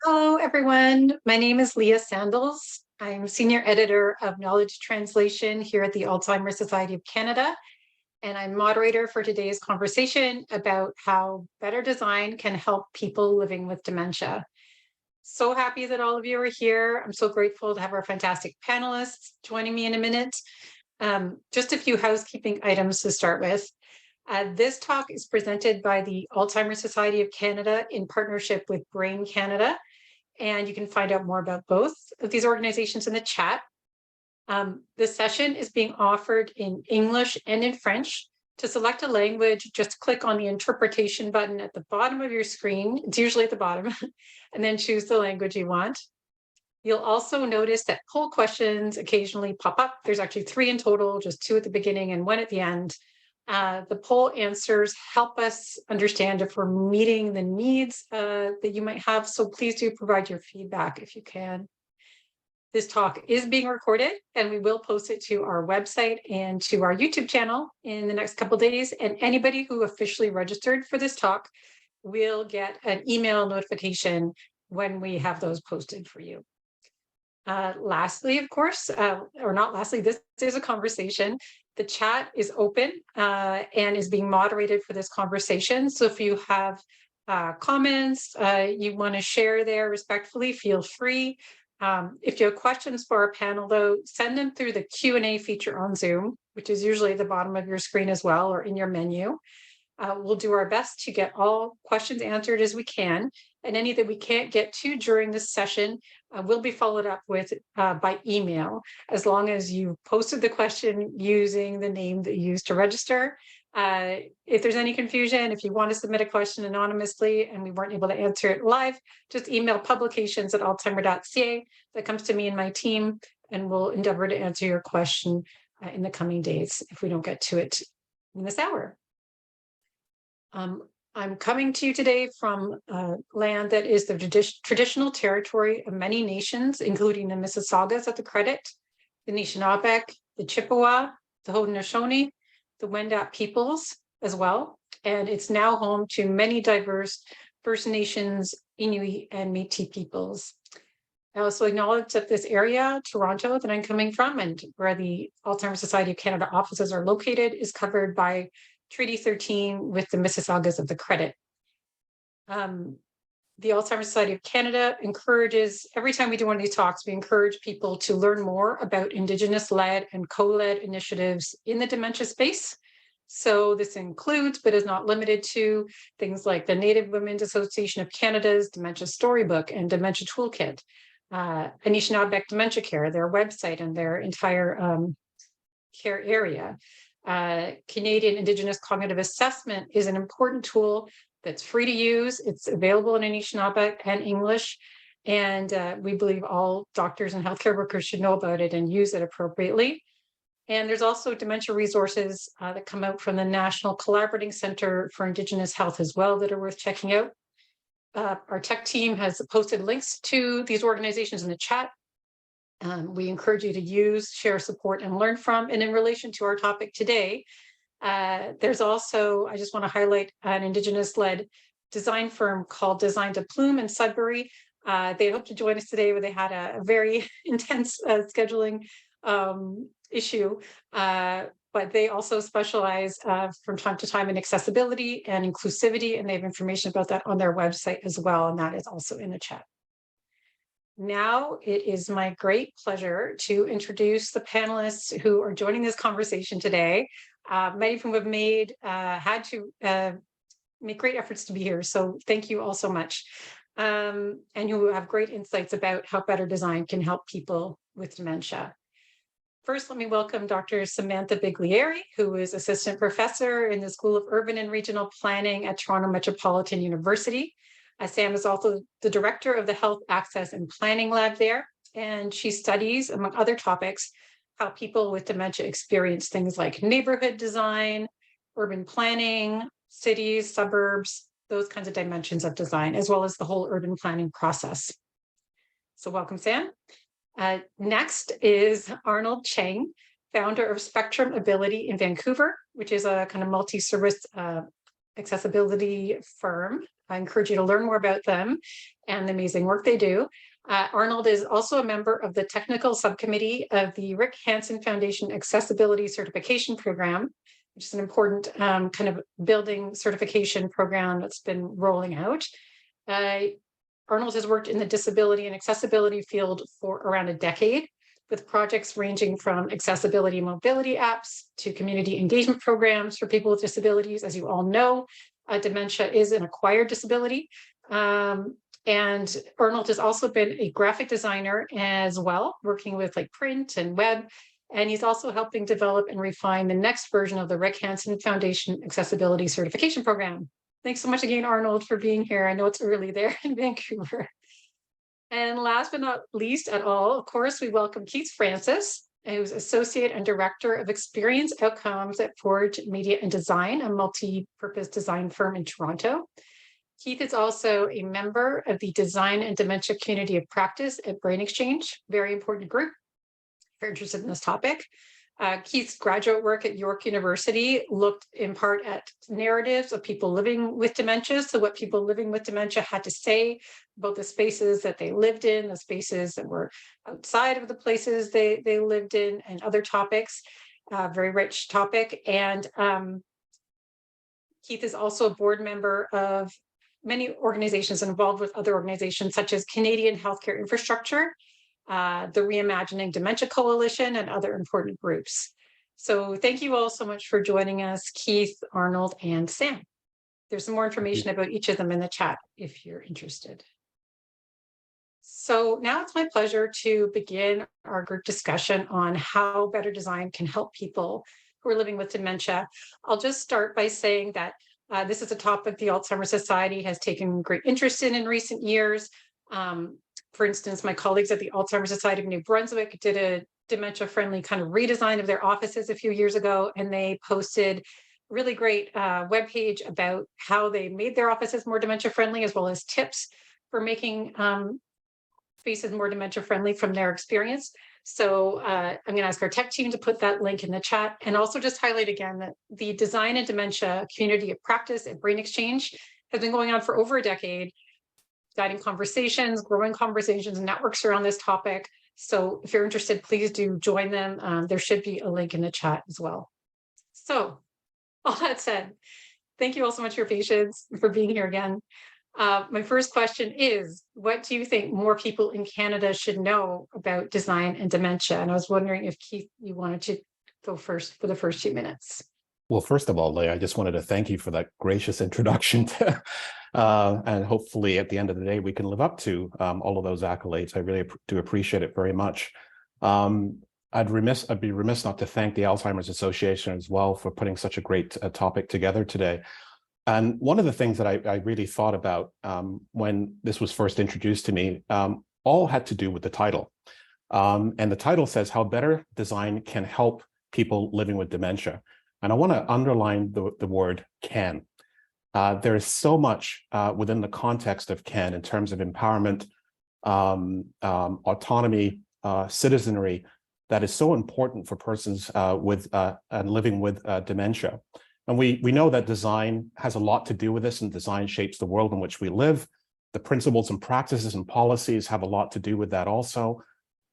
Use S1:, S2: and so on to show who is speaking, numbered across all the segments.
S1: Hello, everyone. My name is Leah Sandals. I'm Senior Editor of Knowledge Translation here at the Alzheimer Society of Canada, and I'm moderator for today's conversation about how better design can help people living with dementia. So happy that all of you are here. I'm so grateful to have our fantastic panelists joining me in a minute. Just a few housekeeping items to start with. This talk is presented by the Alzheimer Society of Canada in partnership with Brain Canada, and you can find out more about both of these organizations in the chat. This session is being offered in English and in French. To select a language, just click on the interpretation button at the bottom of your screen. It's usually at the bottom, and then choose the language you want. You'll also notice that poll questions occasionally pop up. There's actually 3 in total, just 2 at the beginning and 1 at the end. The poll answers help us understand if we're meeting the needs that you might have. So please do provide your feedback if you can. This talk is being recorded, and we will post it to our website and to our YouTube channel in the next couple of days. And anybody who officially registered for this talk will get an email notification when we have those posted for you. Lastly, of course, or not lastly, this is a conversation. The chat is open and is being moderated for this conversation. So if you have comments you want to share there respectfully, feel free. If you have questions for our panel, though, send them through the Q&A feature on Zoom, which is usually at the bottom of your screen as well, or in your menu. We'll do our best to get all questions answered as we can, and any that we can't get to during this session will be followed up with by email, as long as you posted the question using the name that you used to register. If there's any confusion, if you want to submit a question anonymously and we weren't able to answer it live, just email publications@alzheimer.ca. That comes to me and my team, and we'll endeavor to answer your question in the coming days if we don't get to it in this hour. I'm coming to you today from land that is the traditional territory of many nations, including the Mississaugas of the Credit, the Anishinaabe, the Chippewa, the Haudenosaunee, the Wendat peoples as well. And it's now home to many diverse First Nations, Inuit, and Métis peoples. I also acknowledge that this area, Toronto, that I'm coming from, and where the Alzheimer's Society of Canada offices are located, is covered by Treaty 13 with the Mississaugas of the Credit. The Alzheimer's Society of Canada encourages, every time we do one of these talks, we encourage people to learn more about Indigenous-led and co-led initiatives in the dementia space. So this includes, but is not limited to, things like the Native Women's Association of Canada's Dementia Storybook and Dementia Toolkit, Anishinaabe Dementia Care, their website and their entire care area. Canadian Indigenous Cognitive Assessment is an important tool that's free to use. It's available in Anishinaabe and English, and we believe all doctors and healthcare workers should know about it and use it appropriately. And there's also dementia resources that come out from the National Collaborating Center for Indigenous Health as well that are worth checking out. Our tech team has posted links to these organizations in the chat. We encourage you to use, share, support, and learn from. And in relation to our topic today, there's also, I just want to highlight an Indigenous-led design firm called Design to Plume in Sudbury. They hope to join us today, where they had a very intense scheduling issue, but they also specialize from time to time in accessibility and inclusivity, and they have information about that on their website as well, and that is also in the chat. Now it is my great pleasure to introduce the panelists who are joining this conversation today. Many of whom have had to make great efforts to be here, so thank you all so much. And who have great insights about how better design can help people with dementia. First, let me welcome Dr. Samantha Biglieri, who is Assistant Professor in the School of Urban and Regional Planning at Toronto Metropolitan University. Sam is also the Director of the Health Access and Planning Lab there, and she studies, among other topics, how people with dementia experience things like neighborhood design, urban planning, cities, suburbs, those kinds of dimensions of design, as well as the whole urban planning process. So welcome, Sam. Next is Arnold Chang, founder of Spectrum Ability in Vancouver, which is a kind of multi-service accessibility firm. I encourage you to learn more about them and the amazing work they do. Arnold is also a member of the technical subcommittee of the Rick Hansen Foundation Accessibility Certification Program, which is an important kind of building certification program that's been rolling out. Arnold has worked in the disability and accessibility field for around a decade, with projects ranging from accessibility and mobility apps to community engagement programs for people with disabilities. As you all know, dementia is an acquired disability. And Arnold has also been a graphic designer as well, working with like print and web. And he's also helping develop and refine the next version of the Rick Hansen Foundation Accessibility Certification Program. Thanks so much again, Arnold, for being here. I know it's early there in Vancouver. And last but not least at all, of course, we welcome Keith Francis, who's Associate and Director of Experience Outcomes at Forge Media and Design, a multi-purpose design firm in Toronto. Keith is also a member of the Design and Dementia Community of Practice at Brain Exchange, very important group if you're interested in this topic. Keith's graduate work at York University looked in part at narratives of people living with dementia. So what people living with dementia had to say about the spaces that they lived in, the spaces that were outside of the places they lived in, and other topics. Very rich topic. And Keith is also a board member of many organizations involved with other organizations such as Canadian Healthcare Infrastructure, the Reimagining Dementia Coalition, and other important groups. So thank you all so much for joining us, Keith, Arnold, and Sam. There's some more information about each of them in the chat if you're interested. So now it's my pleasure to begin our group discussion on how better design can help people who are living with dementia. I'll just start by saying that this is a topic the Alzheimer's Society has taken great interest in recent years. For instance, my colleagues at the Alzheimer's Society of New Brunswick did a dementia-friendly kind of redesign of their offices a few years ago, and they posted a really great webpage about how they made their offices more dementia-friendly, as well as tips for making spaces more dementia-friendly from their experience. So I'm going to ask our tech team to put that link in the chat, and also just highlight again that the Design and Dementia Community of Practice at Brain Exchange has been going on for over a decade, guiding conversations, growing conversations, and networks around this topic. So if you're interested, please do join them. There should be a link in the chat as well. So all that said, thank you all so much for your patience, for being here again. My first question is, what do you think more people in Canada should know about design and dementia? And I was wondering if Keith, you wanted to go first for the first 2 minutes.
S2: Well, first of all, Leah, I just wanted to thank you for that gracious introduction. And hopefully at the end of the day, we can live up to all of those accolades. I really do appreciate it very much. I'd be remiss not to thank the Alzheimer's Association as well for putting such a great topic together today. And one of the things that I really thought about when this was first introduced to me, all had to do with the title. And the title says, How Better Design Can Help People Living with Dementia. And I want to underline the word can. There is so much within the context of can in terms of empowerment, autonomy, citizenry, that is so important for persons with and living with dementia. And we know that design has a lot to do with this, and design shapes the world in which we live. The principles and practices and policies have a lot to do with that also.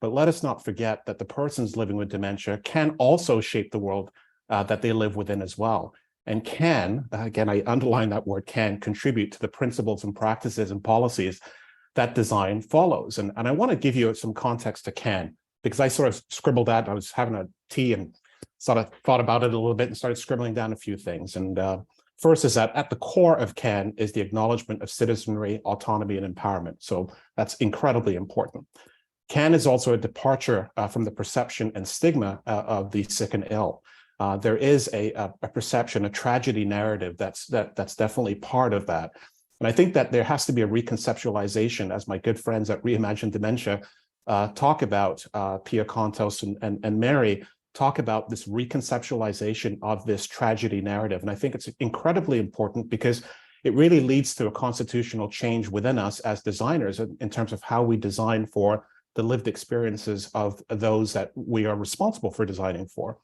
S2: But let us not forget that the persons living with dementia can also shape the world that they live within as well, and can, again, I underline that word can, contribute to the principles and practices and policies that design follows. And I want to give you some context to can, because I sort of scribbled that. I was having a tea and sort of thought about it a little bit and started scribbling down a few things. And first is that at the core of can is the acknowledgement of citizenry, autonomy, and empowerment. So that's incredibly important. Can is also a departure from the perception and stigma of the sick and ill. There is a perception, a tragedy narrative that's definitely part of that. And I think that there has to be a reconceptualization, as my good friends at Reimagine Dementia talk about, Pia Contos and Mary talk about this reconceptualization of this tragedy narrative. And I think it's incredibly important because it really leads to a constitutional change within us as designers in terms of how we design for the lived experiences of those that we are responsible for designing for.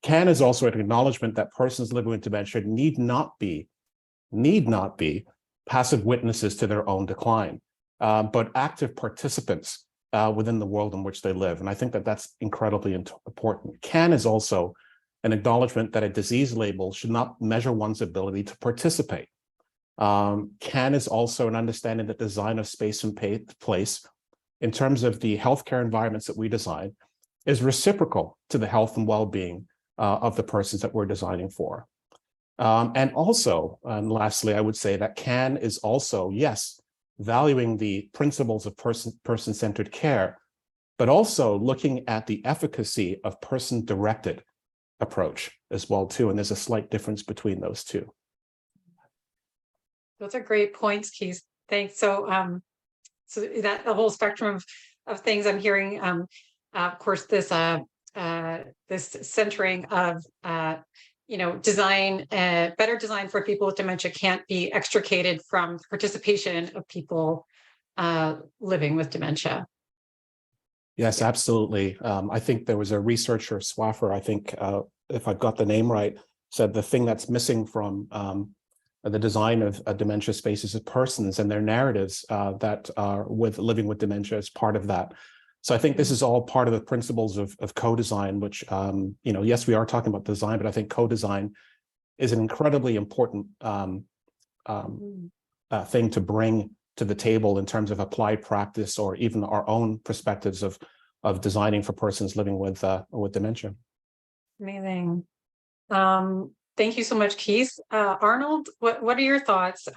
S2: Can is also an acknowledgement that persons living with dementia need not be need not be passive witnesses to their own decline, but active participants within the world in which they live. And I think that that's incredibly important. CAN is also an acknowledgement that a disease label should not measure one's ability to participate. CAN is also an understanding that design of space and place in terms of the healthcare environments that we design is reciprocal to the health and well-being of the persons that we're designing for. And also, lastly, I would say that CAN is also, yes, valuing the principles of person-centered care, but also looking at the efficacy of person-directed approach as well, too. And there's a slight difference between those two.
S1: Those are great points, Keith. Thanks. So, so that the whole spectrum of things I'm hearing, of course, this centering of design, better design for people with dementia can't be extricated from participation of people living with dementia.
S2: Yes, absolutely. I think there was a researcher, Swaffer, I think, if I've got the name right, said the thing that's missing from the design of dementia spaces is persons and their narratives that are living with dementia as part of that. So I think this is all part of the principles of co-design, which, yes, we are talking about design, but I think co-design is an incredibly important thing to bring to the table in terms of applied practice or even our own perspectives of designing for persons living with dementia.
S1: Amazing. Thank you so much, Keith. Arnold, what are your thoughts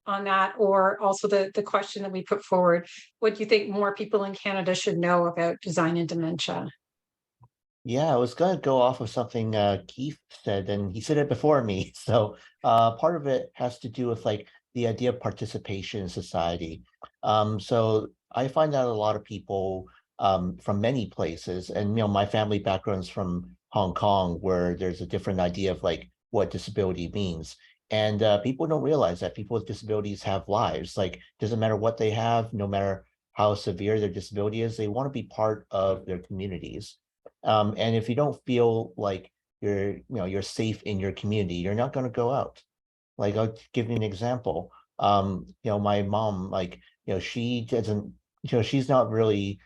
S1: on that, or also the question that we put forward? What do you think more people in Canada should know about design and dementia?
S3: Yeah, I was going to go off of something Keith said, and he said it before me. So part of it has to do with like the idea of participation in society. So I find that a lot of people from many places, and my family background's from Hong Kong, where there's a different idea of like what disability means. And people don't realize that people with disabilities have lives. Like, doesn't matter what they have, no matter how severe their disability is, they want to be part of their communities. And if you don't feel like you're safe in your community, you're not going to go out. Like, I'll give you an example. My mom, like, she doesn't, she's not really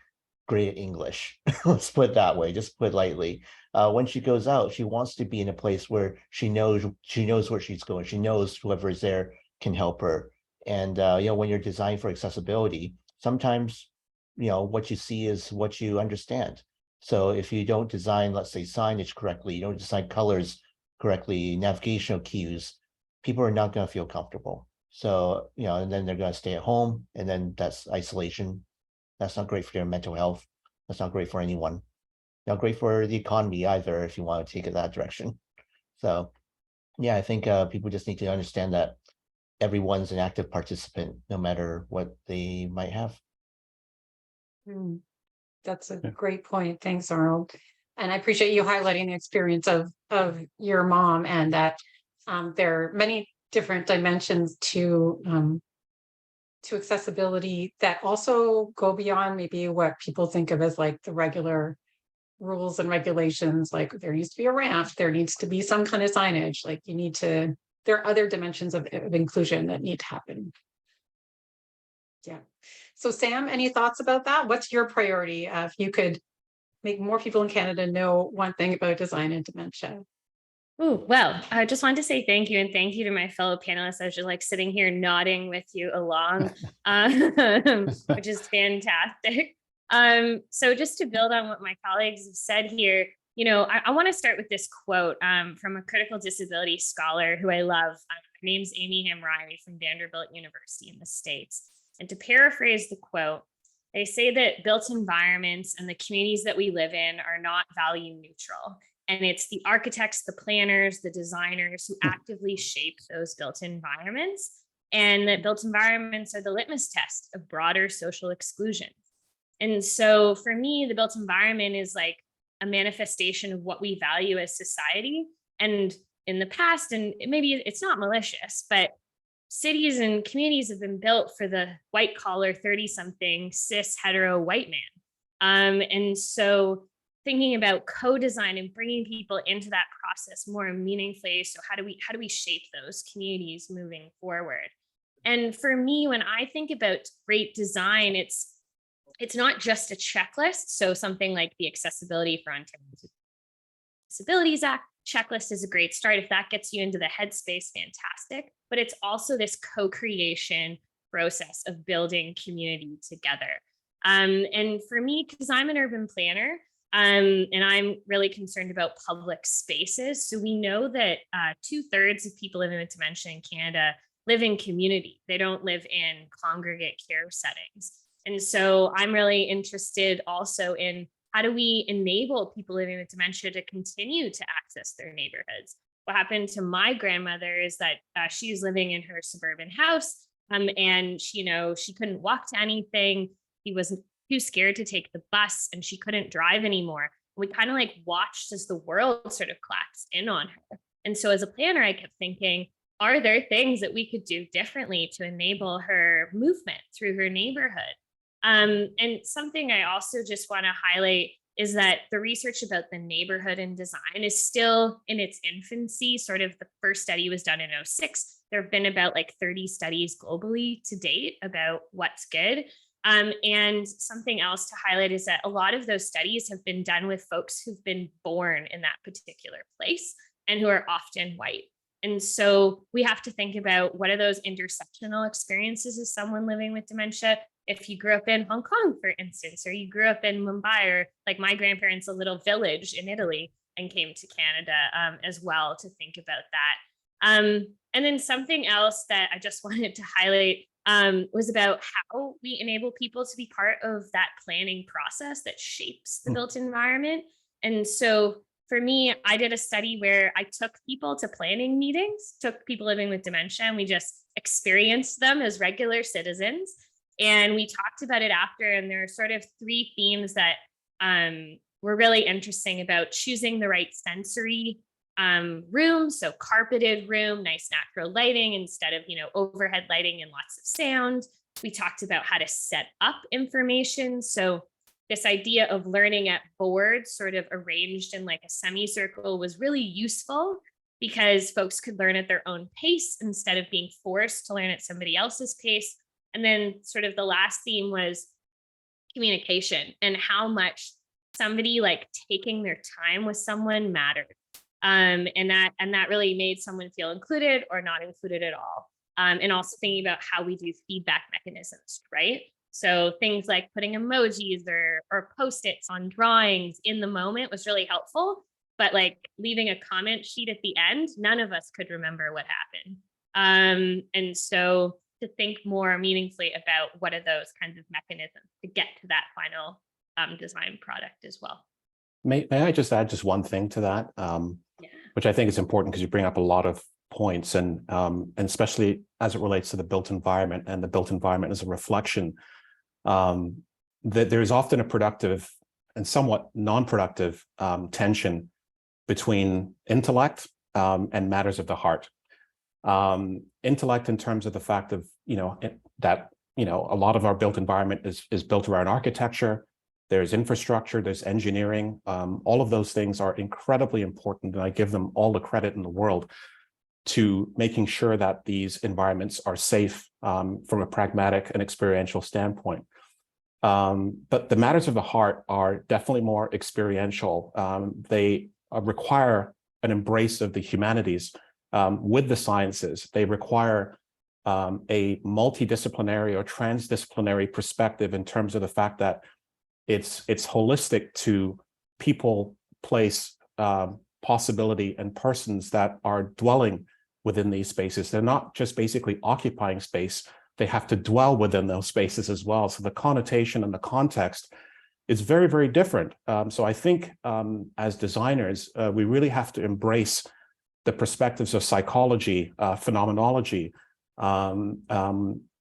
S3: great at English. Let's put it that way, just put it lightly. When she goes out, she wants to be in a place where she knows where she's going. She knows whoever's there can help her. And when you're designed for accessibility, sometimes what you see is what you understand. So if you don't design, let's say, signage correctly, you don't design colors correctly, navigational cues, people are not going to feel comfortable. So and then they're going to stay at home, and then that's isolation. That's not great for their mental health. That's not great for anyone. Not great for the economy either, if you want to take it that direction. So, yeah, I think people just need to understand that everyone's an active participant, no matter what they might have.
S1: That's a great point. Thanks, Arnold. And I appreciate you highlighting the experience of your mom, and that there are many different dimensions to accessibility that also go beyond maybe what people think of as like the regular rules and regulations. Like, there needs to be a ramp, there needs to be some kind of signage, like there are other dimensions of inclusion that need to happen. Yeah. So Sam, any thoughts about that? What's your priority if you could make more people in Canada know one thing about design and dementia?
S4: Oh, well, I just wanted to say thank you, and thank you to my fellow panelists. I was just like sitting here nodding with you along, which is fantastic. So just to build on what my colleagues have said here, I want to start with this quote from a critical disability scholar who I love. Her name's Amy Hamraoui from Vanderbilt University in the States. And to paraphrase the quote, they say that built environments and the communities that we live in are not value neutral. And it's the architects, the planners, the designers who actively shape those built environments. And that built environments are the litmus test of broader social exclusion. And so for me, the built environment is like a manifestation of what we value as society. And in the past, and maybe it's not malicious, but cities and communities have been built for the white collar 30-something cis hetero white man. And so thinking about co-design and bringing people into that process more meaningfully. So how do we shape those communities moving forward? And for me, when I think about great design, it's not just a checklist. So something like the Accessibility for Ontario Disabilities Act checklist is a great start. If that gets you into the headspace, fantastic. But it's also this co-creation process of building community together. And for me, because I'm an urban planner, and I'm really concerned about public spaces. So we know that 2/3 of people living with dementia in Canada live in community. They don't live in congregate care settings. And so I'm really interested also in how do we enable people living with dementia to continue to access their neighborhoods? What happened to my grandmother is that she's living in her suburban house, and she couldn't walk to anything. She was too scared to take the bus, and she couldn't drive anymore. We kind of like watched as the world sort of collapsed in on her. And so as a planner, I kept thinking, are there things that we could do differently to enable her movement through her neighborhood? And something I also just want to highlight is that the research about the neighborhood and design is still in its infancy. Sort of the first study was done in 2006. There have been about like 30 studies globally to date about what's good. And something else to highlight is that a lot of those studies have been done with folks who've been born in that particular place and who are often white. And so we have to think about what are those intersectional experiences as someone living with dementia. If you grew up in Hong Kong, for instance, or you grew up in Mumbai, or like my grandparents, a little village in Italy, and came to Canada as well, to think about that. And then something else that I just wanted to highlight was about how we enable people to be part of that planning process that shapes the built environment. And so for me, I did a study where I took people to planning meetings, took people living with dementia, and we just experienced them as regular citizens. And we talked about it after, and there are sort of 3 themes that were really interesting about choosing the right sensory room. So carpeted room, nice natural lighting instead of, overhead lighting and lots of sound. We talked about how to set up information. So this idea of learning at boards sort of arranged in like a semicircle was really useful because folks could learn at their own pace instead of being forced to learn at somebody else's pace. And then sort of the last theme was communication and how much somebody like taking their time with someone mattered. And that really made someone feel included or not included at all. And also thinking about how we do feedback mechanisms, right? So things like putting emojis or Post-its on drawings in the moment was really helpful, but like leaving a comment sheet at the end, none of us could remember what happened. And so to think more meaningfully about what are those kinds of mechanisms to get to that final design product as well.
S2: May I just add just one thing to that, which I think is important because you bring up a lot of points, and especially as it relates to the built environment, and the built environment as a reflection, that there's often a productive and somewhat non-productive tension between intellect and matters of the heart. Intellect in terms of the fact of, that, a lot of our built environment is built around architecture. There's infrastructure, there's engineering. All of those things are incredibly important, and I give them all the credit in the world to making sure that these environments are safe from a pragmatic and experiential standpoint. But the matters of the heart are definitely more experiential. They require an embrace of the humanities with the sciences. They require a multidisciplinary or transdisciplinary perspective in terms of the fact that it's holistic to people, place, possibility, and persons that are dwelling within these spaces. They're not just basically occupying space, they have to dwell within those spaces as well. So the connotation and the context is very, very different. So I think as designers, we really have to embrace the perspectives of psychology, phenomenology, all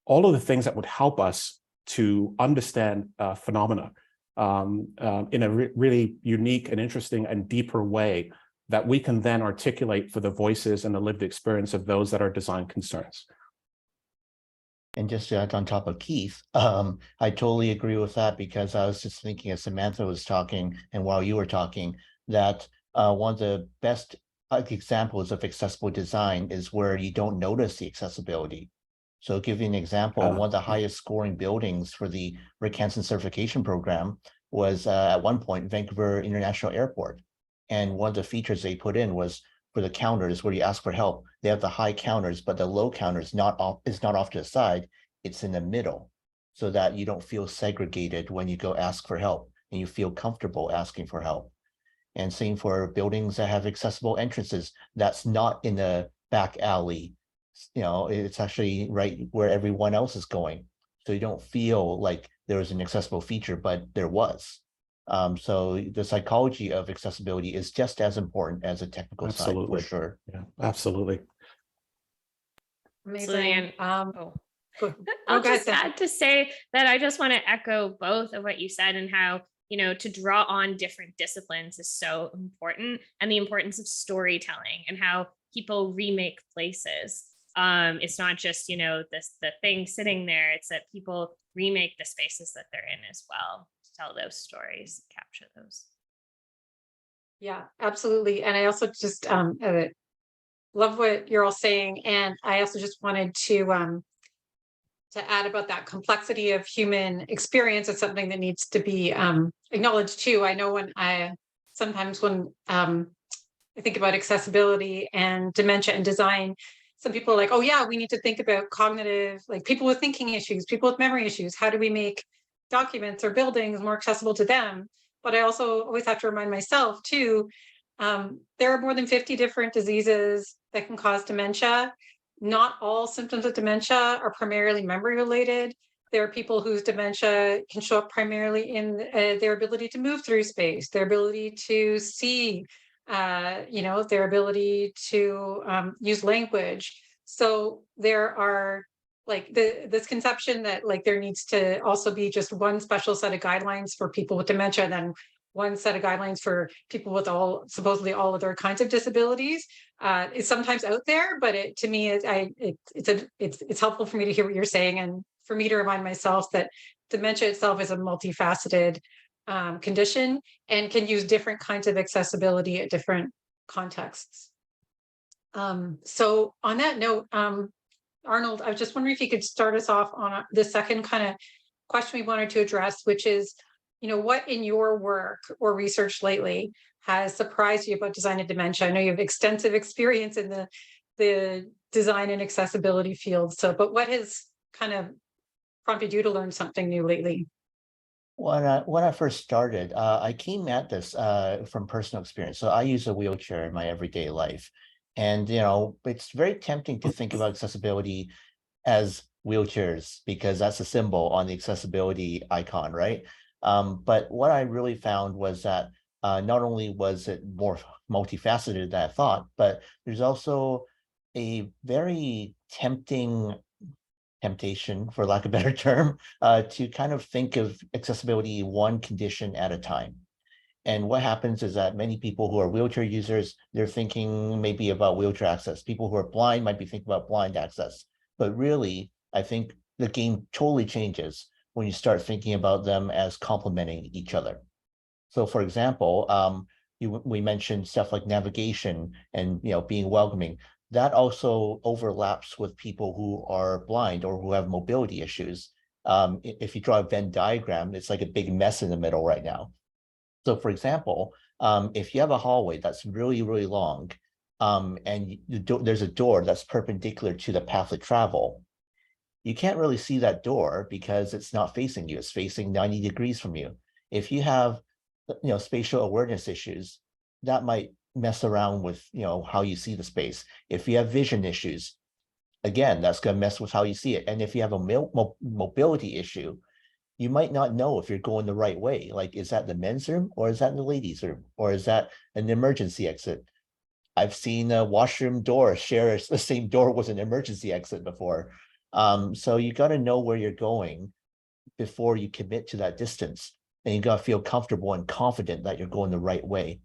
S2: of the things that would help us to understand phenomena in a really unique and interesting and deeper way that we can then articulate for the voices and the lived experience of those that are design concerns.
S3: And just to add on top of Keith, I totally agree with that, because I was just thinking as Samantha was talking and while you were talking that one of the best examples of accessible design is where you don't notice the accessibility. So I'll give you an example. One of the highest scoring buildings for the Rick Hansen certification program was at one point Vancouver International Airport. And one of the features they put in was for the counters where you ask for help, they have the high counters, but the low counter is not off to the side, it's in the middle, so that you don't feel segregated when you go ask for help and you feel comfortable asking for help. And same for buildings that have accessible entrances, that's not in the back alley. It's actually right where everyone else is going. So you don't feel like there was an accessible feature, but there was. So the psychology of accessibility is just as important as a technical side, for sure.
S2: Yeah, absolutely.
S1: Amazing.
S4: I'll just add to say that I just want to echo both of what you said, and how, to draw on different disciplines is so important, and the importance of storytelling and how people remake places. It's not just, the thing sitting there, it's that people remake the spaces that they're in as well, to tell those stories, capture those.
S1: Yeah, absolutely. And I also just love what you're all saying. And I also just wanted to add about that complexity of human experience. It's something that needs to be acknowledged too. I know sometimes when I think about accessibility and dementia and design, some people are like, oh yeah, we need to think about cognitive, like people with thinking issues, people with memory issues. How do we make documents or buildings more accessible to them? But I also always have to remind myself too, there are more than 50 different diseases that can cause dementia. Not all symptoms of dementia are primarily memory related. There are people whose dementia can show up primarily in their ability to move through space, their ability to see, their ability to use language. So there are this conception that there needs to also be just one special set of guidelines for people with dementia, and then one set of guidelines for people with supposedly all other kinds of disabilities. Is sometimes out there, but to me, it's helpful for me to hear what you're saying, and for me to remind myself that dementia itself is a multifaceted condition and can use different kinds of accessibility at different contexts. So on that note, Arnold, I was just wondering if you could start us off on the second kind of question we wanted to address, which is, what in your work or research lately has surprised you about design and dementia? I know you have extensive experience in the design and accessibility field. But what has kind of prompted you to learn something new lately?
S3: When I first started, I came at this from personal experience. So I use a wheelchair in my everyday life. And, it's very tempting to think about accessibility as wheelchairs, because that's a symbol on the accessibility icon, right? But what I really found was that not only was it more multifaceted than I thought, but there's also a very temptation, for lack of a better term, to kind of think of accessibility one condition at a time. And what happens is that many people who are wheelchair users, they're thinking maybe about wheelchair access. People who are blind might be thinking about blind access. But really, I think the game totally changes when you start thinking about them as complementing each other. So for example, we mentioned stuff like navigation and being welcoming. That also overlaps with people who are blind or who have mobility issues. If you draw a Venn diagram, it's like a big mess in the middle right now. So for example, if you have a hallway that's really, really long, and there's a door that's perpendicular to the path of travel, you can't really see that door because it's not facing you. It's facing 90 degrees from you. If you have, spatial awareness issues, that might mess around with, how you see the space. If you have vision issues, again, that's going to mess with how you see it. And if you have a mobility issue, you might not know if you're going the right way. Like, is that the men's room or is that the ladies' room? Or is that an emergency exit? I've seen a washroom door share the same door with an emergency exit before. So you got to know where you're going before you commit to that distance. And you got to feel comfortable and confident that you're going the right way.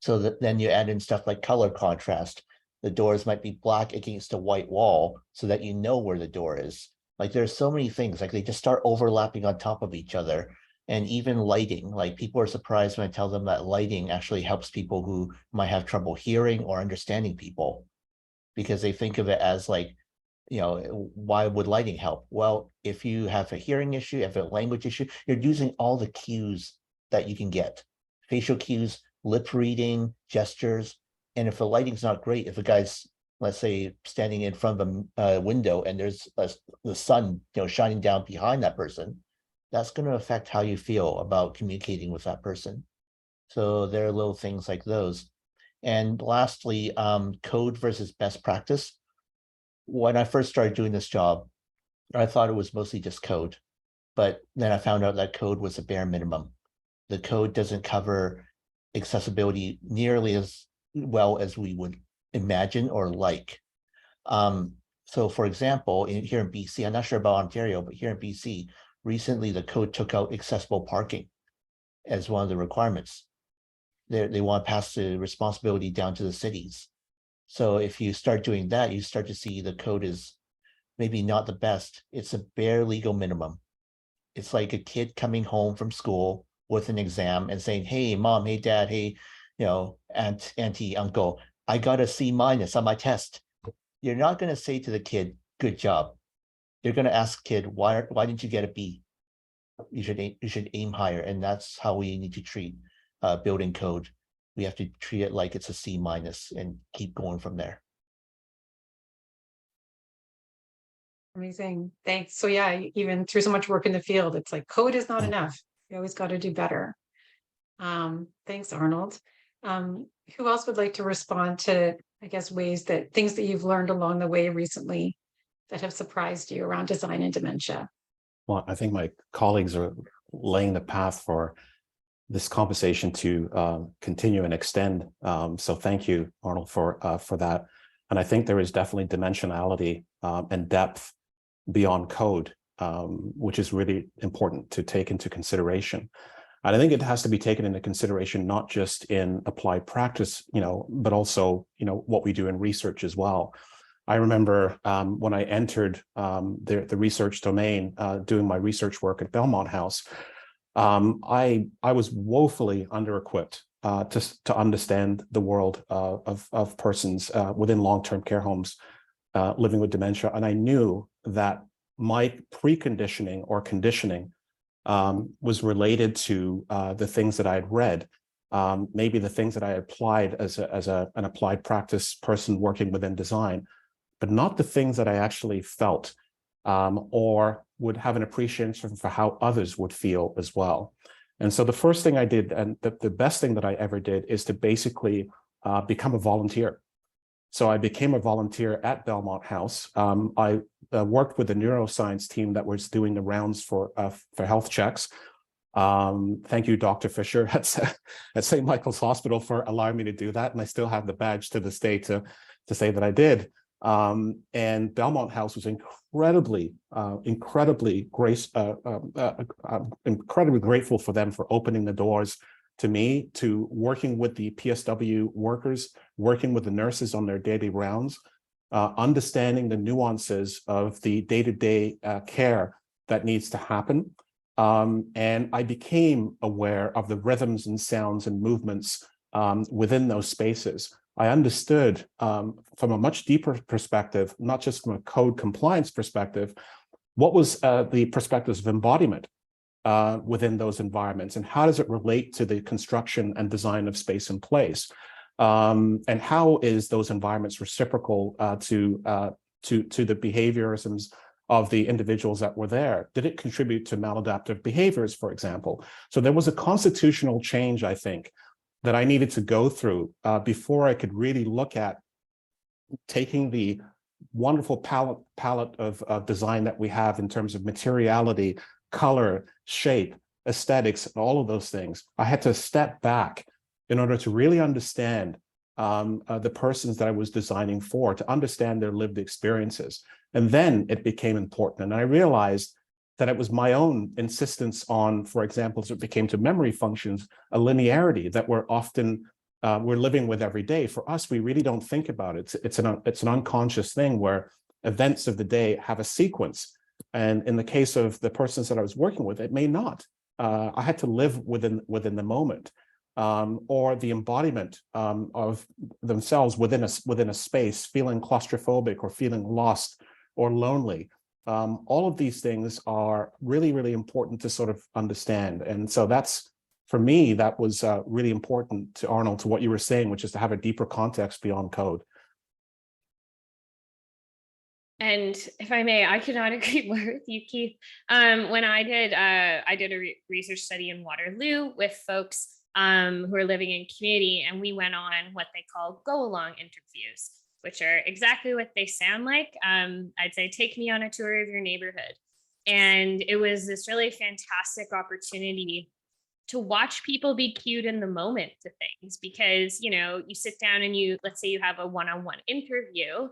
S3: So that then you add in stuff like color contrast. The doors might be black against a white wall so that you know where the door is. Like there's so many things, like they just start overlapping on top of each other. And even lighting, like people are surprised when I tell them that lighting actually helps people who might have trouble hearing or understanding people, because they think of it as like, why would lighting help? Well, if you have a hearing issue, if a language issue, you're using all the cues that you can get, facial cues, lip reading, gestures. And if the lighting's not great, if a guy's, let's say, standing in front of a window and there's the sun, shining down behind that person, that's going to affect how you feel about communicating with that person. So there are little things like those. And lastly, code versus best practice. When I first started doing this job, I thought it was mostly just code, but then I found out that code was a bare minimum. The code doesn't cover accessibility nearly as well as we would imagine or like. So for example, here in BC, I'm not sure about Ontario, but here in BC, recently the code took out accessible parking as one of the requirements. They want to pass the responsibility down to the cities. So if you start doing that, you start to see the code is maybe not the best. It's a bare legal minimum. It's like a kid coming home from school with an exam and saying, hey, mom, hey, dad, hey, aunt, auntie, uncle, I got a C- on my test. You're not going to say to the kid, good job. You're going to ask kid, why didn't you get a B? You should aim higher. And that's how we need to treat building code. We have to treat it like it's a C- and keep going from there.
S1: Amazing. Thanks. So yeah, even through so much work in the field, it's like code is not enough. You always got to do better. Thanks, Arnold. Who else would like to respond to, I guess, things that you've learned along the way recently that have surprised you around design and dementia?
S2: Well, I think my colleagues are laying the path for this conversation to continue and extend. So thank you, Arnold, for that. And I think there is definitely dimensionality and depth beyond code, which is really important to take into consideration. And I think it has to be taken into consideration, not just in applied practice, but also, what we do in research as well. I remember when I entered the research domain, doing my research work at Belmont House, I was woefully under-equipped to understand the world of persons within long-term care homes living with dementia. And I knew that my preconditioning or conditioning was related to the things that I had read, maybe the things that I applied as an applied practice person working within design, but not the things that I actually felt or would have an appreciation for how others would feel as well. And so the first thing I did, and the best thing that I ever did, is to basically become a volunteer. So I became a volunteer at Belmont House. I worked with the neuroscience team that was doing the rounds for health checks. Thank you, Dr. Fisher at St. Michael's Hospital for allowing me to do that. And I still have the badge to this day to say that I did. And Belmont House was incredibly grateful for them for opening the doors to me, to working with the PSW workers, working with the nurses on their daily rounds, understanding the nuances of the day-to-day care that needs to happen. And I became aware of the rhythms and sounds and movements within those spaces. I understood from a much deeper perspective, not just from a code compliance perspective, what was the perspectives of embodiment within those environments, and how does it relate to the construction and design of space and place, and how is those environments reciprocal to the behaviorisms of the individuals that were there? Did it contribute to maladaptive behaviors, for example? So there was a constitutional change, I think, that I needed to go through before I could really look at taking the wonderful palette of design that we have in terms of materiality, color, shape, aesthetics, and all of those things. I had to step back in order to really understand the persons that I was designing for, to understand their lived experiences. And then it became important. And I realized that it was my own insistence on, for example, as it became to memory functions, a linearity that we're often we're living with every day. For us, we really don't think about it. It's an unconscious thing where events of the day have a sequence. And in the case of the persons that I was working with, it may not. I had to live within the moment, or the embodiment of themselves within a space, feeling claustrophobic or feeling lost or lonely. All of these things are really, really important to sort of understand. And so that's, for me, that was really important to Arnold, to what you were saying, which is to have a deeper context beyond code.
S4: And if I may, I could not agree more with you, Keith. When I did a research study in Waterloo with folks who are living in community, and we went on what they call go-along interviews, which are exactly what they sound like. I'd say, take me on a tour of your neighborhood. And it was this really fantastic opportunity to watch people be cued in the moment to things, because, you know, you sit down and let's say you have a one-on-one interview.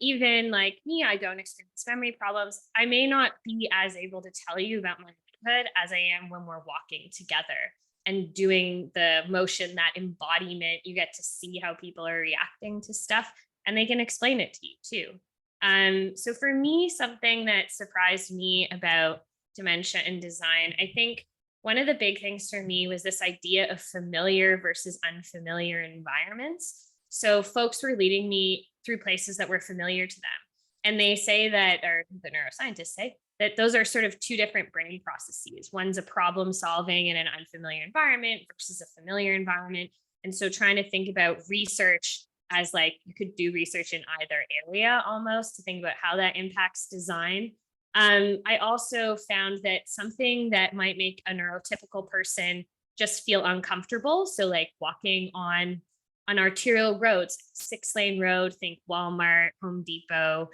S4: Even like me, I don't experience memory problems. I may not be as able to tell you about my neighborhood as I am when we're walking together and doing the motion, that embodiment. You get to see how people are reacting to stuff, and they can explain it to you too. So for me, something that surprised me about dementia and design, I think one of the big things for me was this idea of familiar versus unfamiliar environments. So folks were leading me through places that were familiar to them. And they say that, or the neuroscientists say, that those are sort of two different brain processes. One's a problem solving in an unfamiliar environment versus a familiar environment. And so trying to think about research as like, you could do research in either area almost, to think about how that impacts design. I also found that something that might make a neurotypical person just feel uncomfortable, so like walking on arterial roads, 6-lane road, think Walmart, Home Depot.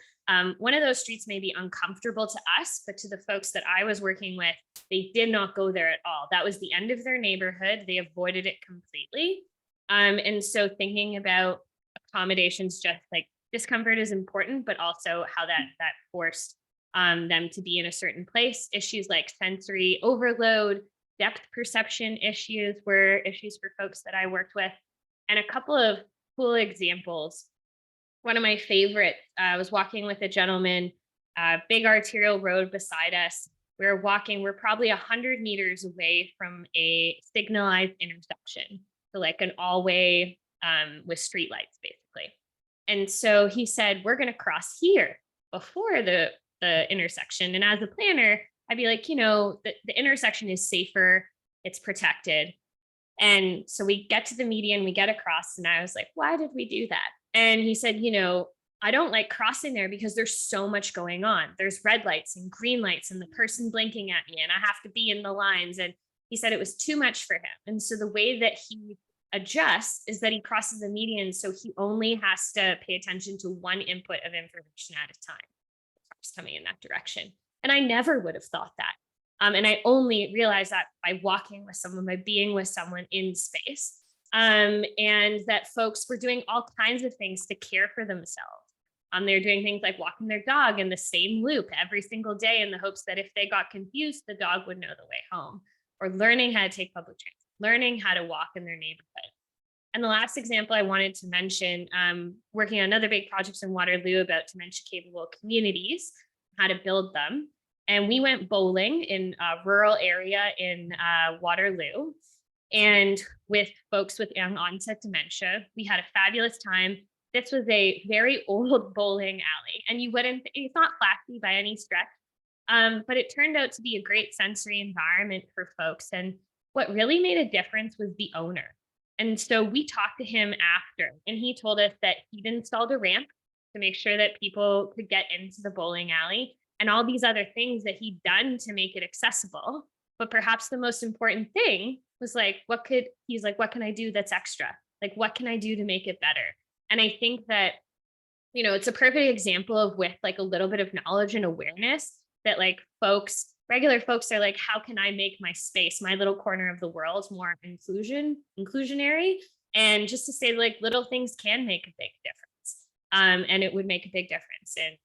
S4: One of those streets may be uncomfortable to us, but to the folks that I was working with, they did not go there at all. That was the end of their neighborhood. They avoided it completely. And so thinking about accommodations, just like discomfort is important, but also how that forced them to be in a certain place. Issues like sensory overload, depth perception issues were issues for folks that I worked with. And a couple of cool examples. One of my favorites, I was walking with a gentleman, big arterial road beside us. We were walking, we're probably 100 meters away from a signalized intersection. So like an all-way with streetlights, basically. And so he said, we're going to cross here before the intersection. And as a planner, I'd be like, you know, the intersection is safer, it's protected. And so we get to the median, we get across, and I was like, why did we do that? And he said, you know, I don't like crossing there because there's so much going on. There's red lights and green lights and the person blinking at me, and I have to be in the lines. And he said it was too much for him. And so the way that he adjusts is that he crosses the median. So he only has to pay attention to one input of information at a time. It's coming in that direction. And I never would have thought that. And I only realized that by walking with someone, by being with someone in space, and that folks were doing all kinds of things to care for themselves. They're doing things like walking their dog in the same loop every single day in the hopes that if they got confused, the dog would know the way home, or learning how to take public transit, learning how to walk in their neighborhood. And the last example I wanted to mention, working on another big project in Waterloo about dementia-capable communities, how to build them. And we went bowling in a rural area in Waterloo, and with folks with young onset dementia. We had a fabulous time. This was a very old bowling alley, and it's not flashy by any stretch, but it turned out to be a great sensory environment for folks. And what really made a difference was the owner. And so we talked to him after, and he told us that he'd installed a ramp to make sure that people could get into the bowling alley, and all these other things that he'd done to make it accessible. But perhaps the most important thing was like, what can I do that's extra? Like, what can I do to make it better? And I think that, you know, it's a perfect example of, with like a little bit of knowledge and awareness, that like regular folks are like, how can I make my space, my little corner of the world, more inclusionary? And just to say, like, little things can make a big difference. And it would make a big difference in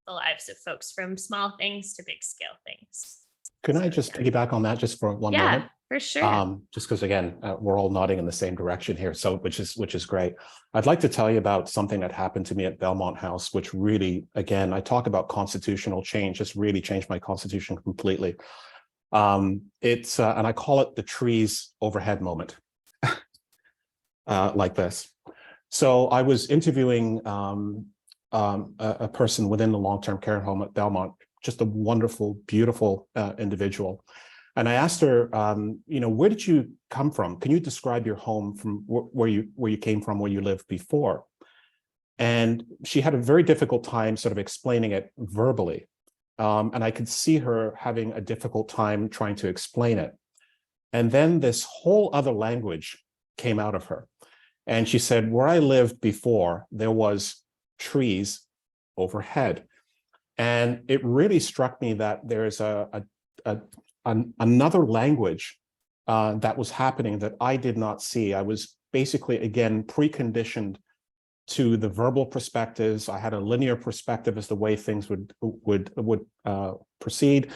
S4: the lives of folks, from small things to big scale things.
S2: Can I just piggyback on that just for one moment?
S4: For sure.
S2: Just because again, we're all nodding in the same direction here, so which is great. I'd like to tell you about something that happened to me at Belmont House, which really, again, I talk about constitutional change. This really changed my constitution completely. It's and I call it the trees overhead moment, like this. So I was interviewing a person within the long-term care home at Belmont, just a wonderful, beautiful individual. And I asked her, where did you come from? Can you describe your home from where you came from, where you lived before? And she had a very difficult time sort of explaining it verbally. And I could see her having a difficult time trying to explain it. And then this whole other language came out of her. And she said, where I lived before, there was trees overhead. And it really struck me that there's another language that was happening that I did not see. I was basically, again, preconditioned to the verbal perspectives. I had a linear perspective as the way things would proceed.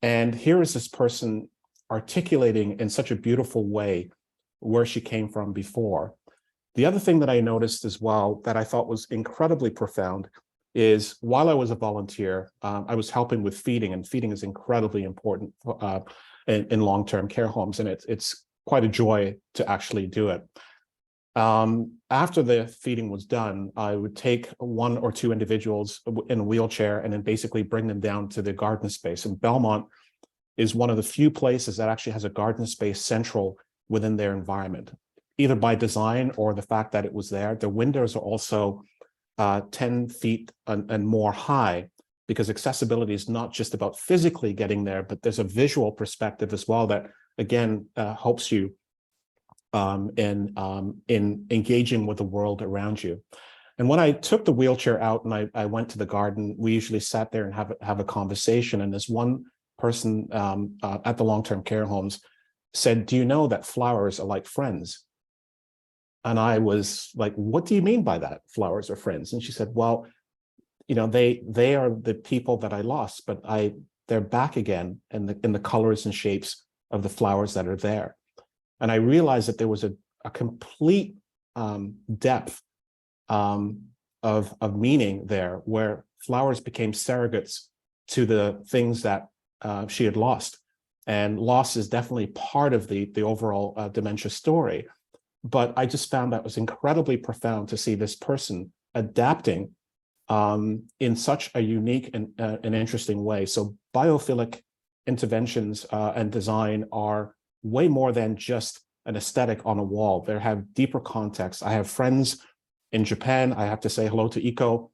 S2: And here is this person articulating in such a beautiful way where she came from before. The other thing that I noticed as well that I thought was incredibly profound is while I was a volunteer, I was helping with feeding, and feeding is incredibly important in long-term care homes, and it's quite a joy to actually do it. After the feeding was done, I would take one or two individuals in a wheelchair and then basically bring them down to the garden space. And Belmont is one of the few places that actually has a garden space central within their environment, either by design or the fact that it was there. The windows are also 10 feet and more high, because accessibility is not just about physically getting there, but there's a visual perspective as well that, again, helps you in engaging with the world around you. And when I took the wheelchair out and I went to the garden, we usually sat there and have a conversation. And this one person at the long-term care homes said, do you know that flowers are like friends? And I was like, what do you mean by that? Flowers are friends? And she said, well, they are the people that I lost, but they're back again in the colors and shapes of the flowers that are there. And I realized that there was a complete depth of meaning there, where flowers became surrogates to the things that she had lost. And loss is definitely part of the overall dementia story. But I just found that was incredibly profound to see this person adapting in such a unique and interesting way. So biophilic interventions and design are way more than just an aesthetic on a wall. They have deeper context. I have friends in Japan. I have to say hello to Iko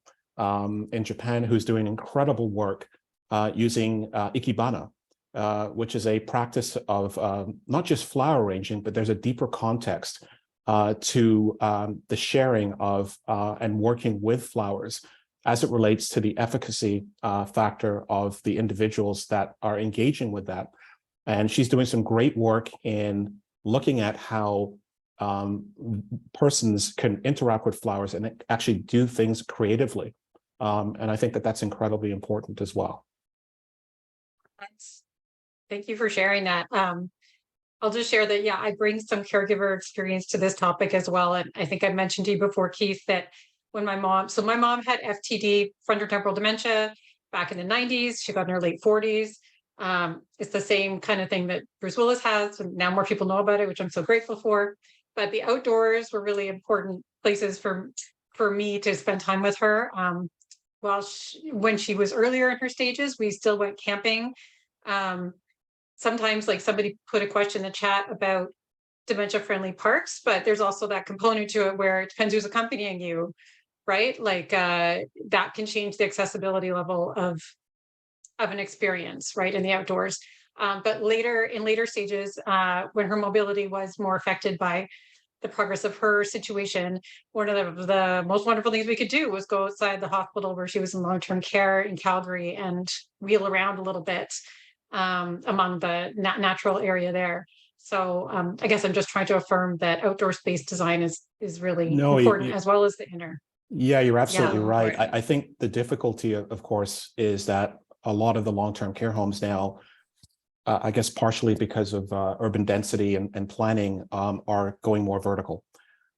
S2: in Japan, who's doing incredible work using ikebana, which is a practice of not just flower arranging, but there's a deeper context to the sharing of and working with flowers as it relates to the efficacy factor of the individuals that are engaging with that. And she's doing some great work in looking at how persons can interact with flowers and actually do things creatively. And I think that that's incredibly important as well.
S1: Thank you for sharing that. I'll just share that, yeah, I bring some caregiver experience to this topic as well. And I think I mentioned to you before, Keith, that when my mom had FTD, frontotemporal dementia, back in the 90s. She got in her late 40s. It's the same kind of thing that Bruce Willis has, and now more people know about it, which I'm so grateful for. But the outdoors were really important places for me to spend time with her. When she was earlier in her stages, we still went camping. Sometimes, like, somebody put a question in the chat about dementia-friendly parks, but there's also that component to it where it depends who's accompanying you, right? Like that can change the accessibility level of an experience, right, in the outdoors. But in later stages, when her mobility was more affected by the progress of her situation, one of the most wonderful things we could do was go outside the hospital where she was in long-term care in Calgary and wheel around a little bit among the natural area there. So I guess I'm just trying to affirm that outdoor space design is really important, as well as the inner.
S2: Yeah, you're absolutely right. I think the difficulty, of course, is that a lot of the long-term care homes now I guess partially because of urban density and planning, are going more vertical.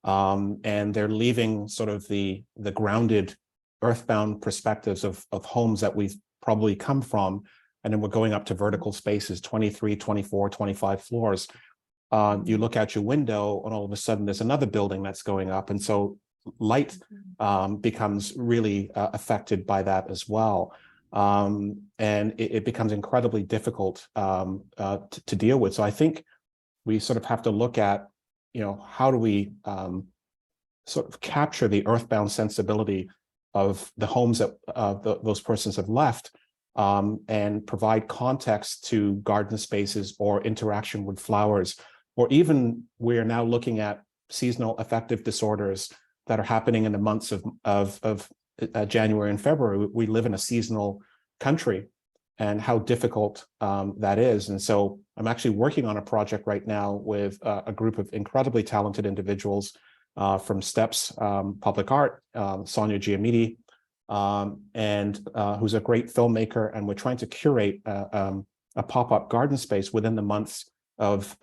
S2: And they're leaving sort of the grounded earthbound perspectives of homes that we've probably come from. And then we're going up to vertical spaces, 23, 24, 25 floors. You look out your window and all of a sudden there's another building that's going up. And so light becomes really affected by that as well. And it becomes incredibly difficult to deal with. So I think we sort of have to look at, how do we sort of capture the earthbound sensibility of the homes that those persons have left, and provide context to garden spaces or interaction with flowers, or even we're now looking at seasonal affective disorders that are happening in the months of January and February. We live in a seasonal country, and how difficult that is. And so I'm actually working on a project right now with a group of incredibly talented individuals from STEPS Public Art, Sonia Giamiti, and who's a great filmmaker. And we're trying to curate a pop-up garden space within the months of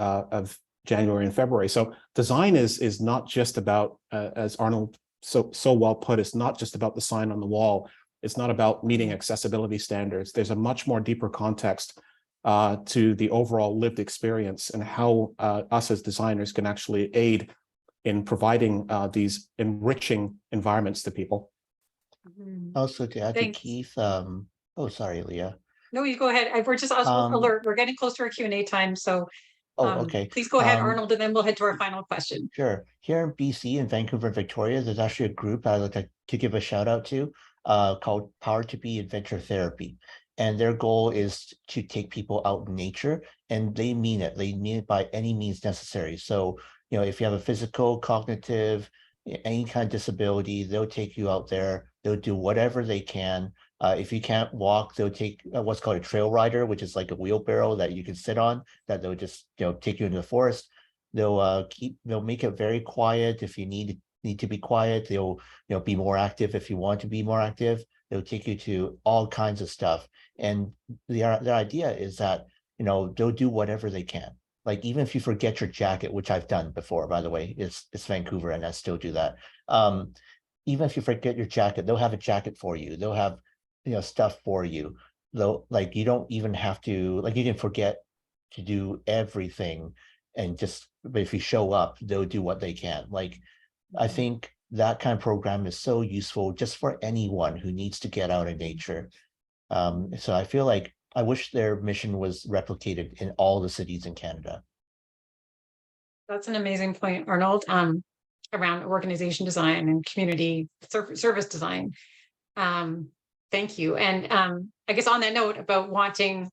S2: January and February. So design is not just about, as Arnold so well put, it's not just about the sign on the wall. It's not about meeting accessibility standards. There's a much more deeper context to the overall lived experience, and how us as designers can actually aid in providing these enriching environments to people.
S3: Also, to add to Keith, sorry, Leah.
S1: No, you go ahead. We're just alert. We're getting close to our Q&A time, so
S3: okay.
S1: Please go ahead, Arnold, and then we'll head to our final question.
S3: Sure. Here in BC, in Vancouver and Victoria, there's actually a group I'd like to give a shout out to called Power to Be Adventure Therapy. And their goal is to take people out in nature, and they mean it. They mean it by any means necessary. So, if you have a physical, cognitive, any kind of disability, they'll take you out there. They'll do whatever they can. If you can't walk, they'll take what's called a trail rider, which is like a wheelbarrow that you can sit on, that they'll just take you into the forest. They'll make it very quiet. If you need to be quiet, they'll be more active. If you want to be more active, they'll take you to all kinds of stuff. And their idea is that they'll do whatever they can. Like, even if you forget your jacket, which I've done before, by the way, it's Vancouver and I still do that. Even if you forget your jacket, they'll have a jacket for you. They'll have stuff for you. Though, like, you don't even have to, like, you can forget to do everything, and but if you show up, they'll do what they can. Like, I think that kind of program is so useful just for anyone who needs to get out in nature. So I feel like I wish their mission was replicated in all the cities in Canada.
S1: That's an amazing point, Arnold, around organization design and community service design. Thank you. And I guess on that note about wanting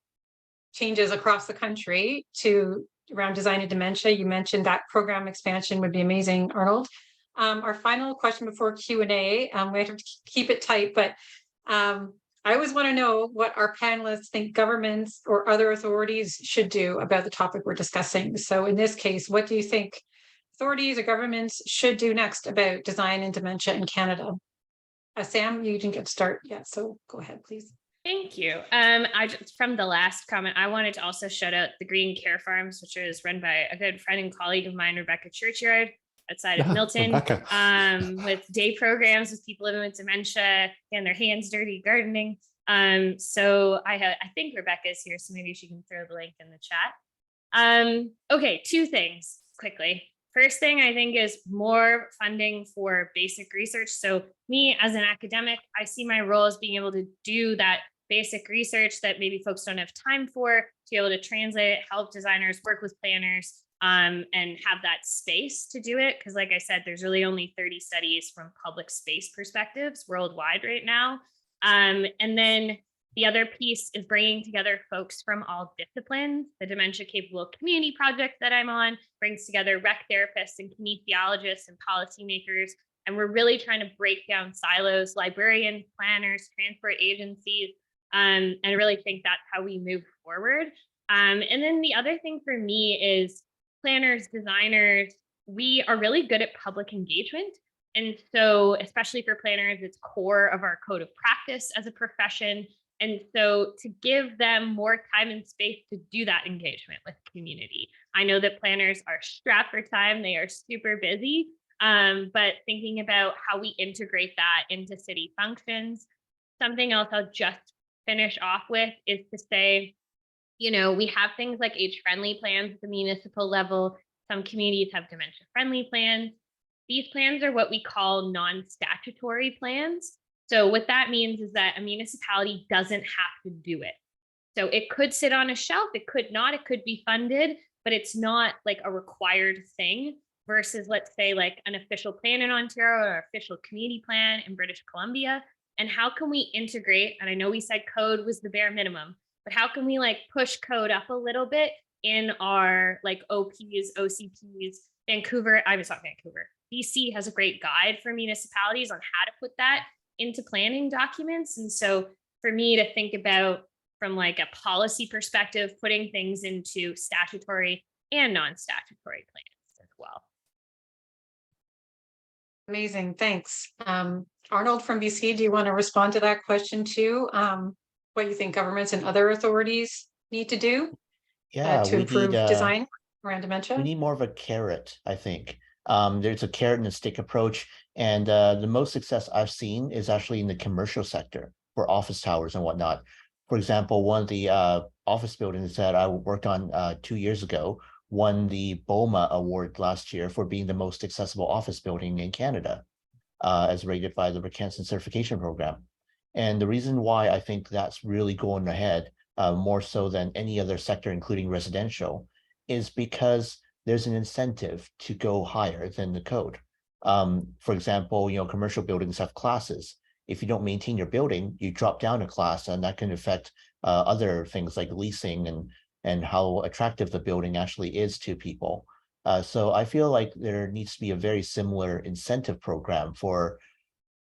S1: changes across the country around design and dementia, you mentioned that program expansion would be amazing, Arnold. Our final question before Q&A, we have to keep it tight, but I always want to know what our panelists think governments or other authorities should do about the topic we're discussing. So in this case, what do you think authorities or governments should do next about design and dementia in Canada? Sam, you didn't get to start yet, so go ahead, please.
S4: Thank you. From the last comment, I wanted to also shout out the Green Care Farms, which is run by a good friend and colleague of mine, Rebecca Churchyard, outside of Milton, with day programs with people living with dementia, getting their hands dirty gardening. So I think Rebecca is here, so maybe she can throw the link in the chat. Okay, two things quickly. First thing I think is more funding for basic research. So me as an academic, I see my role as being able to do that basic research that maybe folks don't have time for, to be able to translate it, help designers work with planners, and have that space to do it. Because like I said, there's really only 30 studies from public space perspectives worldwide right now. And then the other piece is bringing together folks from all disciplines. The Dementia Capable Community Project that I'm on brings together rec therapists and kinesiologists and policymakers. And we're really trying to break down silos, librarians, planners, transport agencies, and I really think that's how we move forward. And then the other thing for me is planners, designers, we are really good at public engagement. And so, especially for planners, it's core of our code of practice as a profession. And so to give them more time and space to do that engagement with community. I know that planners are strapped for time, they are super busy, but thinking about how we integrate that into city functions. Something else I'll just finish off with is to say, you know, we have things like age-friendly plans at the municipal level. Some communities have dementia-friendly plans. These plans are what we call non-statutory plans. So what that means is that a municipality doesn't have to do it. So it could sit on a shelf, it could not, it could be funded, but it's not like a required thing versus, let's say, like an official plan in Ontario or official community plan in British Columbia. And how can we integrate, and I know we said code was the bare minimum, but how can we like push code up a little bit in our like OPs, OCPs, Vancouver, I was not Vancouver, BC has a great guide for municipalities on how to put that into planning documents. And so for me to think about from like a policy perspective, putting things into statutory and non-statutory plans as well.
S1: Amazing, thanks. Arnold from BC, do you want to respond to that question too? What you think governments and other authorities need to do to improve design around dementia?
S3: We need more of a carrot, I think. There's a carrot and a stick approach. And the most success I've seen is actually in the commercial sector for office towers and whatnot. For example, one of the office buildings that I worked on 2 years ago won the BOMA award last year for being the most accessible office building in Canada, as rated by the Ricanson Certification Program. And the reason why I think that's really going ahead, more so than any other sector, including residential, is because there's an incentive to go higher than the code. For example, you know, commercial buildings have classes. If you don't maintain your building, you drop down a class, and that can affect other things like leasing and how attractive the building actually is to people. So I feel like there needs to be a very similar incentive program for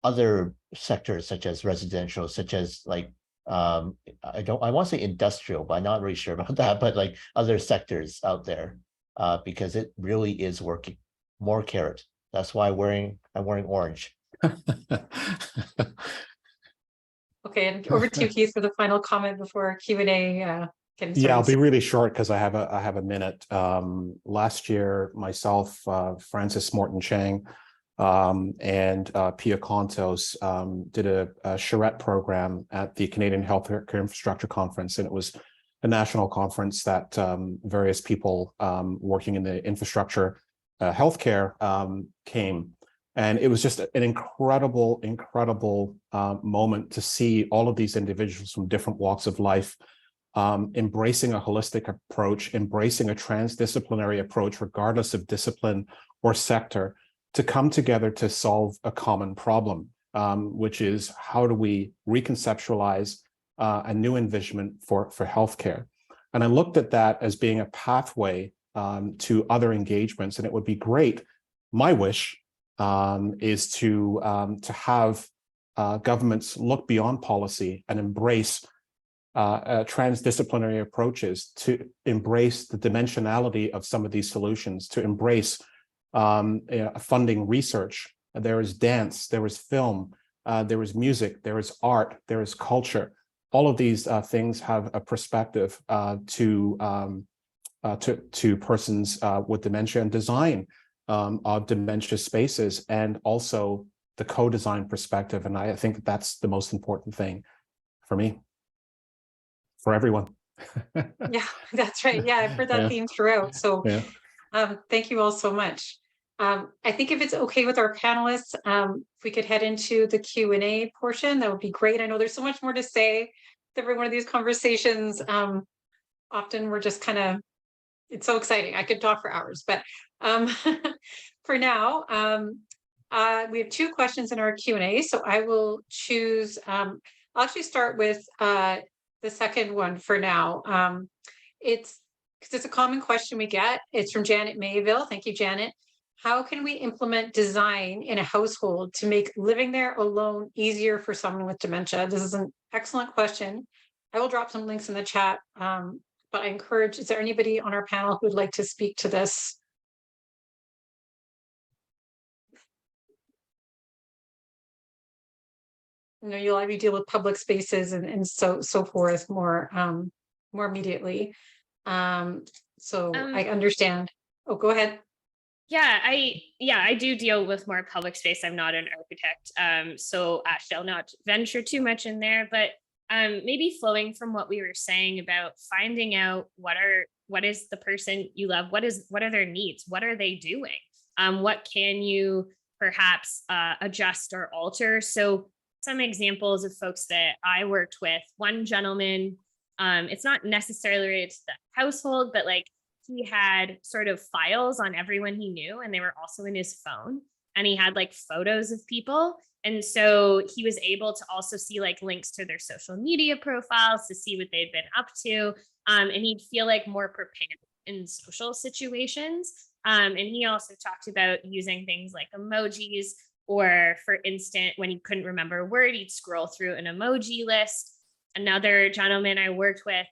S3: other sectors, such as residential, such as like, I want to say industrial, but I'm not really sure about that, but like other sectors out there, because it really is working. More carrot. That's why I'm wearing orange.
S1: Okay, and over to you, Keith, for the final comment before Q&A.
S2: Yeah, I'll be really short because I have a minute. Last year, myself, Francis Morton Chang, and Pia Contos did a charrette program at the Canadian Healthcare Infrastructure Conference, and it was a national conference that various people working in the infrastructure healthcare came. And it was just an incredible moment to see all of these individuals from different walks of life embracing a holistic approach, embracing a transdisciplinary approach, regardless of discipline or sector, to come together to solve a common problem, which is how do we reconceptualize a new envisionment for healthcare. And I looked at that as being a pathway to other engagements, and it would be great. My wish is to have governments look beyond policy and embrace transdisciplinary approaches, to embrace the dimensionality of some of these solutions, to embrace funding research. There is dance, there is film, there is music, there is art, there is culture. All of these things have a perspective to persons with dementia, and design of dementia spaces, and also the co-design perspective. And I think that's the most important thing for me, for everyone.
S1: Yeah, that's right. Yeah, I've heard that theme throughout. So thank you all so much. I think if it's okay with our panelists, if we could head into the Q&A portion, that would be great. I know there's so much more to say with every one of these conversations. Often we're just kind of, it's so exciting. I could talk for hours, but for now, we have 2 questions in our Q&A. So I will choose, I'll actually start with the second one for now. It's because it's a common question we get. It's from Janet Mayville. Thank you, Janet. How can we implement design in a household to make living there alone easier for someone with dementia? This is an excellent question. I will drop some links in the chat, but I encourage, is there anybody on our panel who would like to speak to this? you'll have to deal with public spaces and so forth more more immediately. So I understand. Oh, go ahead.
S4: Yeah, I do deal with more public space. I'm not an architect, so I shall not venture too much in there. But maybe flowing from what we were saying about finding out what is the person you love, what are their needs, what are they doing, what can you perhaps adjust or alter. So some examples of folks that I worked with. One gentleman, it's not necessarily related to the household, but like, he had sort of files on everyone he knew, and they were also in his phone, and he had like photos of people. And so he was able to also see like links to their social media profiles to see what they'd been up to. And he'd feel like more prepared in social situations. And he also talked about using things like emojis, or for instance, when he couldn't remember a word, he'd scroll through an emoji list. Another gentleman I worked with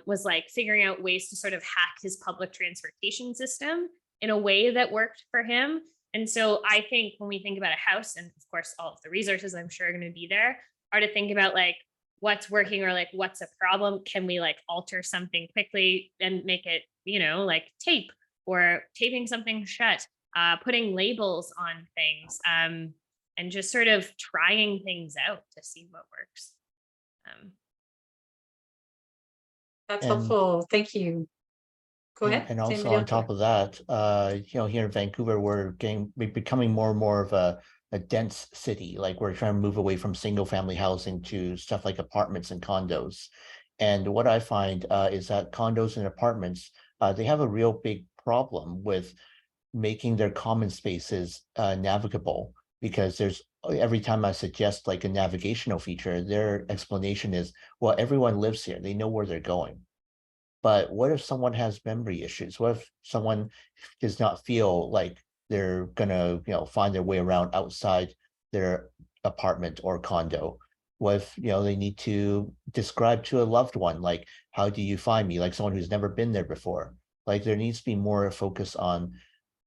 S4: was like figuring out ways to sort of hack his public transportation system in a way that worked for him. And so I think when we think about a house, and of course, all of the resources I'm sure are going to be there, are to think about like what's working, or like what's a problem. Can we like alter something quickly and make it, like tape, or taping something shut, putting labels on things, and just sort of trying things out to see what works.
S1: That's helpful. Thank you. Go ahead.
S3: And also on top of that, here in Vancouver, we're becoming more and more of a dense city. Like, we're trying to move away from single family housing to stuff like apartments and condos. And what I find is that condos and apartments, they have a real big problem with making their common spaces navigable, because every time I suggest like a navigational feature, their explanation is, well, everyone lives here, they know where they're going. But what if someone has memory issues? What if someone does not feel like they're gonna, find their way around outside their apartment or condo? What if, they need to describe to a loved one, like, how do you find me? Like someone who's never been there before. Like, there needs to be more focus on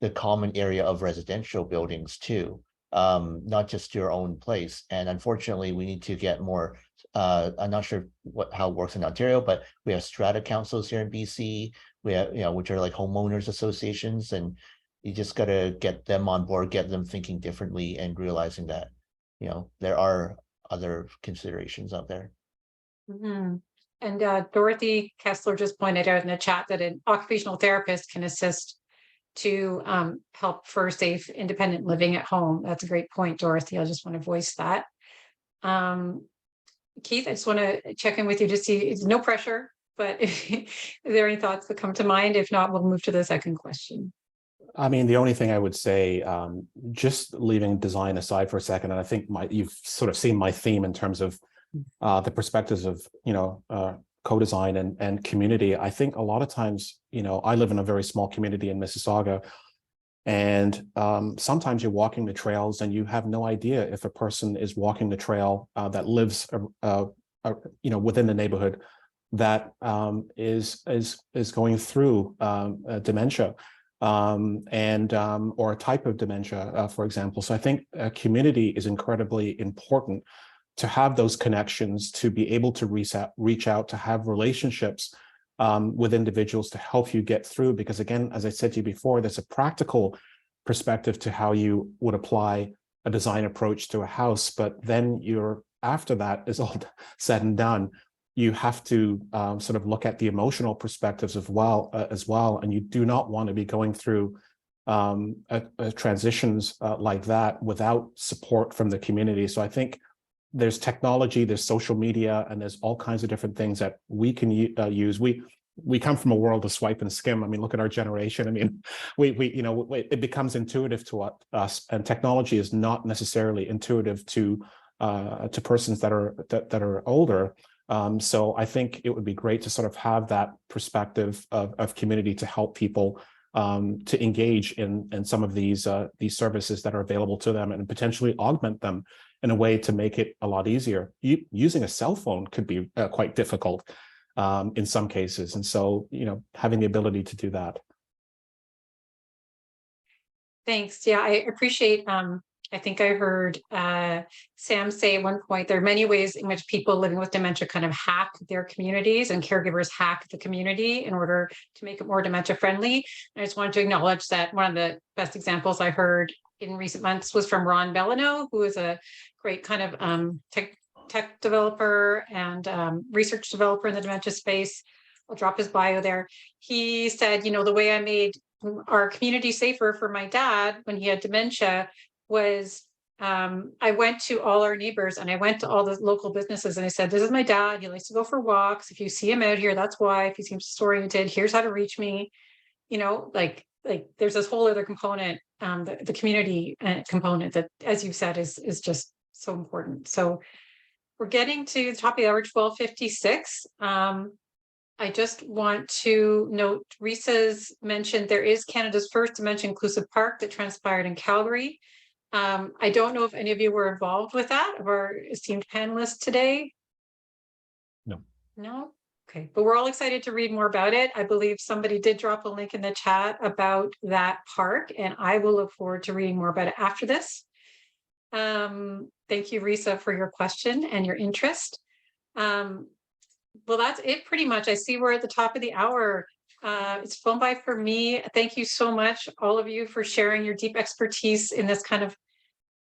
S3: the common area of residential buildings too, not just your own place. And unfortunately, we need to get more. I'm not sure how it works in Ontario, but we have strata councils here in BC. We have, which are like homeowners associations, and you just got to get them on board, get them thinking differently, and realizing that, there are other considerations out there.
S1: Mm-hmm. And Dorothy Kessler just pointed out in the chat that an occupational therapist can assist to help for safe, independent living at home. That's a great point, Dorothy. I just want to voice that. Keith, I just want to check in with you to see, it's no pressure, but are there any thoughts that come to mind? If not, we'll move to the second question.
S2: I mean, the only thing I would say, just leaving design aside for a second, and I think you've sort of seen my theme in terms of the perspectives of, co-design and community. I think a lot of times, I live in a very small community in Mississauga, and sometimes you're walking the trails and you have no idea if a person is walking the trail that lives, within the neighborhood that is going through dementia, or a type of dementia, for example. So I think community is incredibly important, to have those connections, to be able to reach out, to have relationships with individuals to help you get through. Because again, as I said to you before, there's a practical perspective to how you would apply a design approach to a house. But then after that is all said and done, you have to sort of look at the emotional perspectives as well. And you do not want to be going through transitions like that without support from the community. So I think there's technology, there's social media, and there's all kinds of different things that we can use. We come from a world of swipe and skim. I mean, look at our generation. I mean, it becomes intuitive to us, and technology is not necessarily intuitive to persons that are older. So I think it would be great to sort of have that perspective of community to help people to engage in some of these services that are available to them, and potentially augment them in a way to make it a lot easier. Using a cell phone could be quite difficult in some cases. And so, having the ability to do that.
S1: Thanks. Yeah, I appreciate I think I heard Sam say at one point, there are many ways in which people living with dementia kind of hack their communities, and caregivers hack the community in order to make it more dementia friendly. And I just wanted to acknowledge that one of the best examples I heard in recent months was from Ron Bellino, who is a great kind of tech developer and research developer in the dementia space. I'll drop his bio there. He said, you know, the way I made our community safer for my dad when he had dementia was I went to all our neighbors and I went to all the local businesses and I said, this is my dad. He likes to go for walks. If you see him out here, that's why. If he seems disoriented, here's how to reach me. You know, like there's this whole other component, the community component that, as you said, is just so important. So we're getting to the top of the hour, 12:56. I just want to note, Risa's mentioned there is Canada's first dementia inclusive park that transpired in Calgary. I don't know if any of you were involved with that, of our esteemed panelists today.
S2: No.
S1: No? Okay, but we're all excited to read more about it. I believe somebody did drop a link in the chat about that park, and I will look forward to reading more about it after this. Thank you, Risa, for your question and your interest. Well, that's it pretty much. I see we're at the top of the hour. It's flown by for me. Thank you so much, all of you, for sharing your deep expertise in this kind of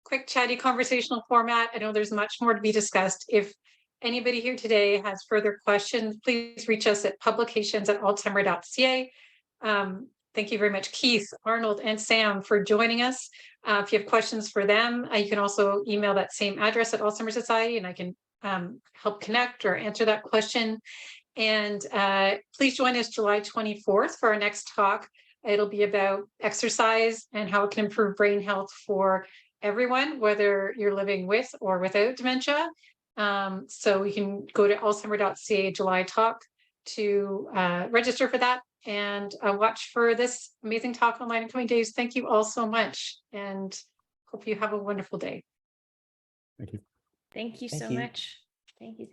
S1: quick, chatty, conversational format. I know there's much more to be discussed. If anybody here today has further questions, please reach us at publications@alzheimer.ca. Thank you very much, Keith, Arnold, and Sam for joining us. If you have questions for them, you can also email that same address at Alzheimer's Society, and I can help connect or answer that question. And please join us July 24th for our next talk. It'll be about exercise and how it can improve brain health for everyone, whether you're living with or without dementia. So we can go to alzheimer.ca July talk to register for that, and watch for this amazing talk online in coming days. Thank you all so much, and hope you have a wonderful day.
S2: Thank you.
S4: Thank you so much. Thank you.